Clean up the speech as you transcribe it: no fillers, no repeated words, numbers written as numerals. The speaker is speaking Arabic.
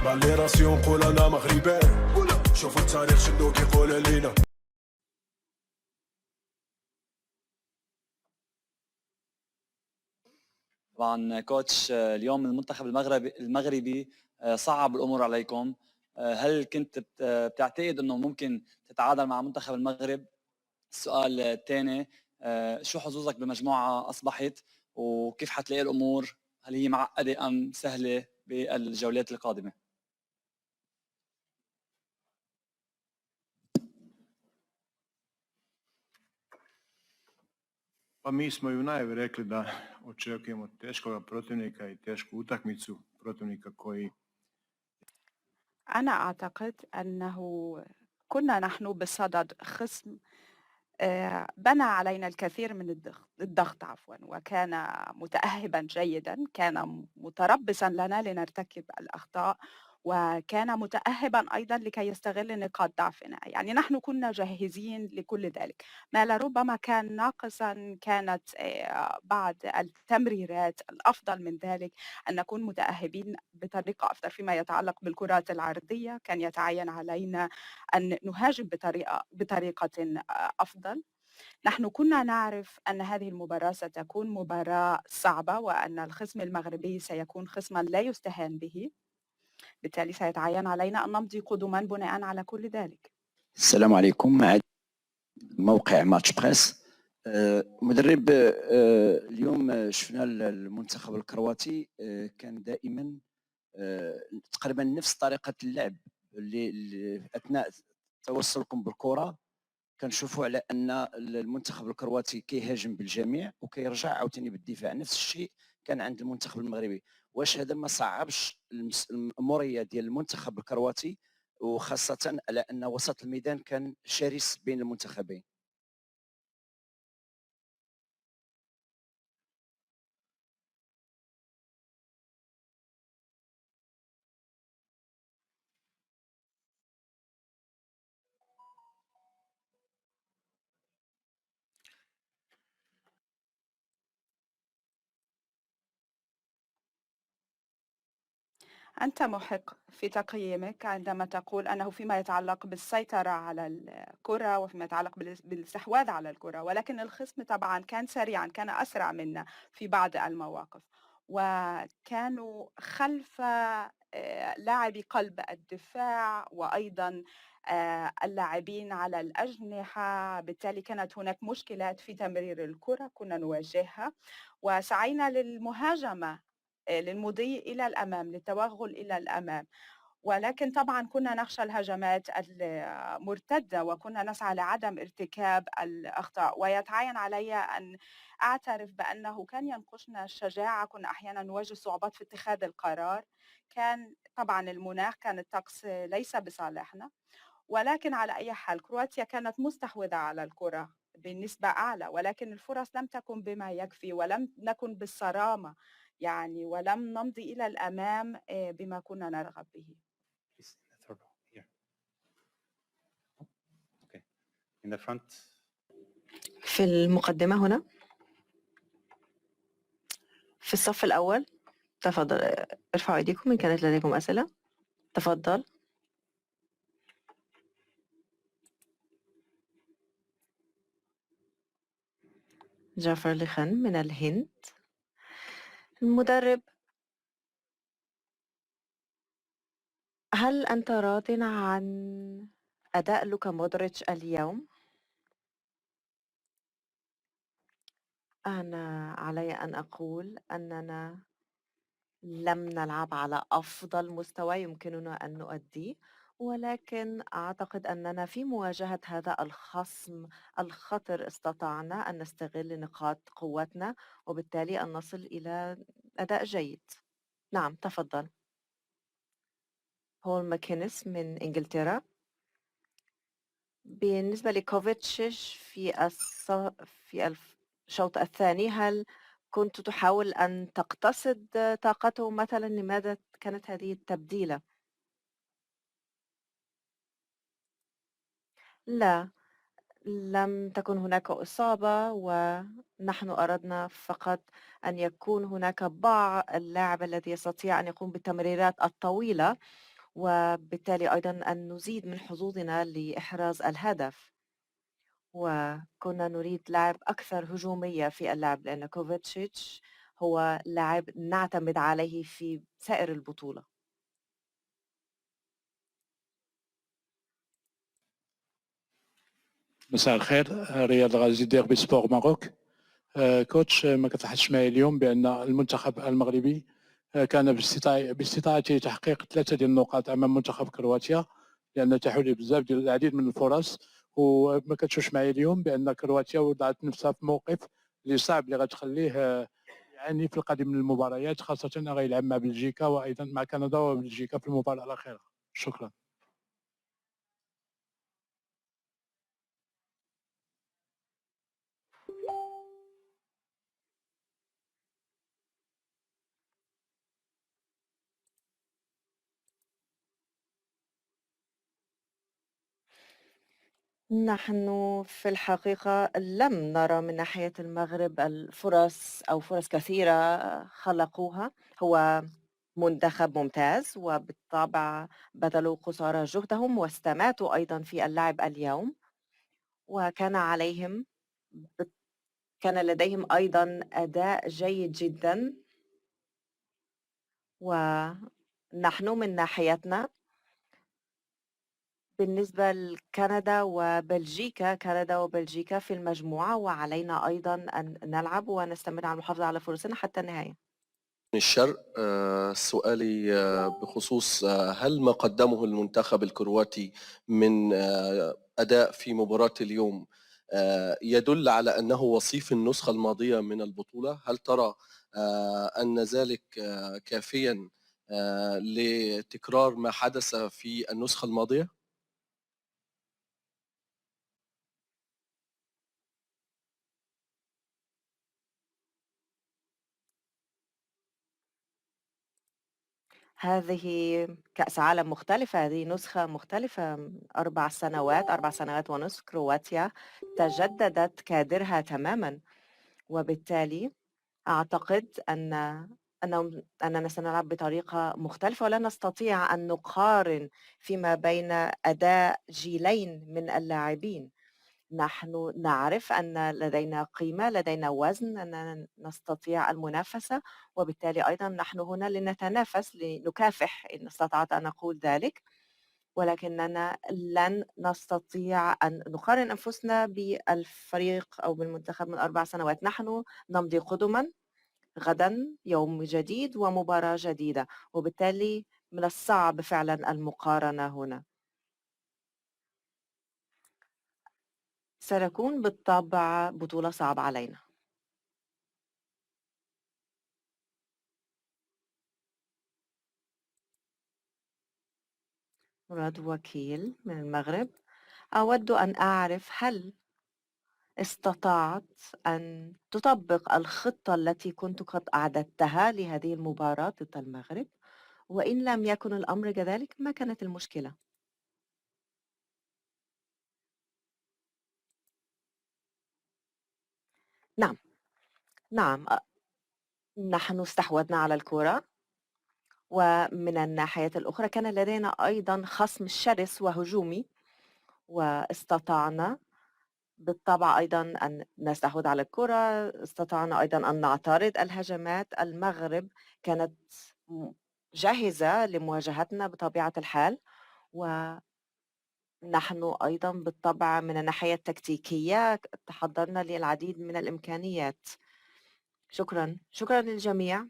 بالي راسي ونقول انا مغربي شوفوا التاريخ شنو كيقول لينا. طبعا كوتش، اليوم المنتخب المغربي صعب الامور عليكم. هل كنت بتعتقد انه ممكن تتعادل مع منتخب المغرب؟ السؤال الثاني، شو حظوظك بمجموعة أصبحت وكيف حتلاقي الأمور؟ هل هي معقدة أم سهلة بالجولات القادمة؟ Pa mi smo i u najavi rekli da očekujemo teškog protivnika i tešku utakmicu, protivnika koji... أنا أعتقد أنه كنا نحن بصدد خصم بنى علينا الكثير من الضغط وكان متأهبا جيدا، كان متربصا لنا لنرتكب الأخطاء، وكان متأهبا أيضا لكي يستغل نقاط ضعفنا. يعني نحن كنا جاهزين لكل ذلك. ما لربما كان ناقصا كانت بعض التمريرات. الأفضل من ذلك أن نكون متأهبين بطريقة أفضل. فيما يتعلق بالكرات العرضية كان يتعين علينا أن نهاجم بطريقة أفضل. نحن كنا نعرف أن هذه المباراة ستكون مباراة صعبة وأن الخصم المغربي سيكون خصما لا يستهان به، بالتالي سيتعين علينا أن نمضي قدما بناء على كل ذلك. السلام عليكم. مع موقع ماتش بريس. مدرب، اليوم شفنا المنتخب الكرواتي كان دائما تقريبا نفس طريقة اللعب اللي أثناء توصلكم بالكرة كنشوفوا على ان المنتخب الكرواتي كيهاجم بالجميع وكيرجع عاوتاني بالدفاع. نفس الشيء كان عند المنتخب المغربي. واش هذا ما صعبش المأمورية ديال المنتخب الكرواتي، وخاصة على ان وسط الميدان كان شرس بين المنتخبين؟ أنت محق في تقييمك عندما تقول أنه فيما يتعلق بالسيطرة على الكرة وفيما يتعلق بالاستحواذ على الكرة، ولكن الخصم طبعا كان سريعا، كان أسرع منا في بعض المواقف، وكانوا خلف لاعبي قلب الدفاع وأيضا اللاعبين على الأجنحة. بالتالي كانت هناك مشكلات في تمرير الكرة كنا نواجهها، وسعينا للمهاجمة، للمضي إلى الأمام، للتوغل إلى الأمام، ولكن طبعا كنا نخشى الهجمات المرتدة وكنا نسعى لعدم ارتكاب الأخطاء. ويتعين علي أن أعترف بأنه كان ينقصنا الشجاعة، كنا أحيانا نواجه صعوبات في اتخاذ القرار. كان طبعا المناخ، كان الطقس ليس بصالحنا، ولكن على أي حال كرواتيا كانت مستحوذة على الكرة بنسبة أعلى، ولكن الفرص لم تكن بما يكفي ولم نكن بالصرامة، يعني ولم نمضي إلى الأمام بما كنا نرغب به. في المقدمة هنا في الصف الأول. تفضل ارفعوا أيديكم إن كانت لديكم أسئلة. تفضل. جعفر لخن من الهند. المدرب، هل أنت راض عن أداء لوكا مودريتش اليوم؟ أنا علي أن أقول أننا لم نلعب على أفضل مستوى يمكننا أن نؤديه، ولكن أعتقد أننا في مواجهة هذا الخصم الخطر استطعنا أن نستغل نقاط قوتنا وبالتالي أن نصل إلى أداء جيد. نعم، تفضل. بول ماكينيس من إنجلترا. بالنسبة لكوفيتش في الشوط الثاني، هل كنت تحاول أن تقتصد طاقته مثلا؟ لماذا كانت هذه التبديلة؟ لا، لم تكن هناك إصابة، ونحن أردنا فقط أن يكون هناك اللاعب الذي يستطيع أن يقوم بالتمريرات الطويلة، وبالتالي أيضًا أن نزيد من حظوظنا لإحراز الهدف. وكنا نريد لاعب أكثر هجومية في اللعب لأن كوفيتشيتش هو لاعب نعتمد عليه في سائر البطولة. مساء الخير. رياض غازي ديربي سبور ماروك. كوتش، ما كتلاحظش معايا اليوم بان المنتخب المغربي كان باستطاعته تحقيق 3 ديال النقاط امام منتخب كرواتيا، لان تاحوا ليه بزاف ديال العديد من الفرص، وما كتشوفش معايا اليوم بان كرواتيا وضعت نفسها في موقف اللي صعب اللي غتخليه يعاني في القادم من المباريات، خاصه غيلعب مع بلجيكا وايضا مع كندا وبلجيكا في المباراه الاخيره. شكرا. نحن في الحقيقة لم نرى من ناحية المغرب الفرص أو فرص كثيرة خلقوها. هو منتخب ممتاز وبالطبع بذلوا قصارى جهدهم واستماتوا أيضا في اللعب اليوم، وكان عليهم كان لديهم أيضا أداء جيد جدا. ونحن من ناحيتنا بالنسبة لكندا وبلجيكا، كندا وبلجيكا في المجموعة وعلينا أيضا أن نلعب ونستمر على المحافظة على فرصنا حتى النهاية. من الشرق. سؤالي بخصوص هل ما قدمه المنتخب الكرواتي من أداء في مباراة اليوم يدل على أنه وصيف النسخة الماضية من البطولة؟ هل ترى أن ذلك كافيا لتكرار ما حدث في النسخة الماضية؟ هذه كأس عالم مختلفة، هذه نسخة مختلفة، 4 سنوات 4 سنوات ونصف كرواتيا تجددت كادرها تماما، وبالتالي أعتقد أننا سنلعب بطريقة مختلفة ولا نستطيع أن نقارن فيما بين أداء جيلين من اللاعبين. نحن نعرف أن لدينا قيمة، لدينا وزن، أننا نستطيع المنافسة، وبالتالي أيضا نحن هنا لنتنافس لنكافح إن استطعت أن أقول ذلك، ولكننا لن نستطيع أن نقارن أنفسنا بالفريق أو بالمنتخب من 4 سنوات. نحن نمضي قدما، غدا يوم جديد ومباراة جديدة، وبالتالي من الصعب فعلا المقارنة هنا. ستكون بالطبع بطولة صعبة علينا. مراد وكيل من المغرب. أود أن أعرف هل استطعت أن تطبق الخطة التي كنت قد أعددتها لهذه المباراة ضد المغرب؟ وإن لم يكن الأمر كذلك ما كانت المشكلة؟ نعم، نعم، نحن استحوذنا على الكرة، ومن الناحية الأخرى كان لدينا أيضا خصم شرس وهجومي، واستطعنا بالطبع أيضا أن نستحوذ على الكرة، استطعنا أيضا أن نعترض الهجمات. المغرب كانت جاهزة لمواجهتنا بطبيعة الحال، ونحن أيضا بالطبع من الناحية التكتيكية تحضرنا للعديد من الإمكانيات. شكرا للجميع.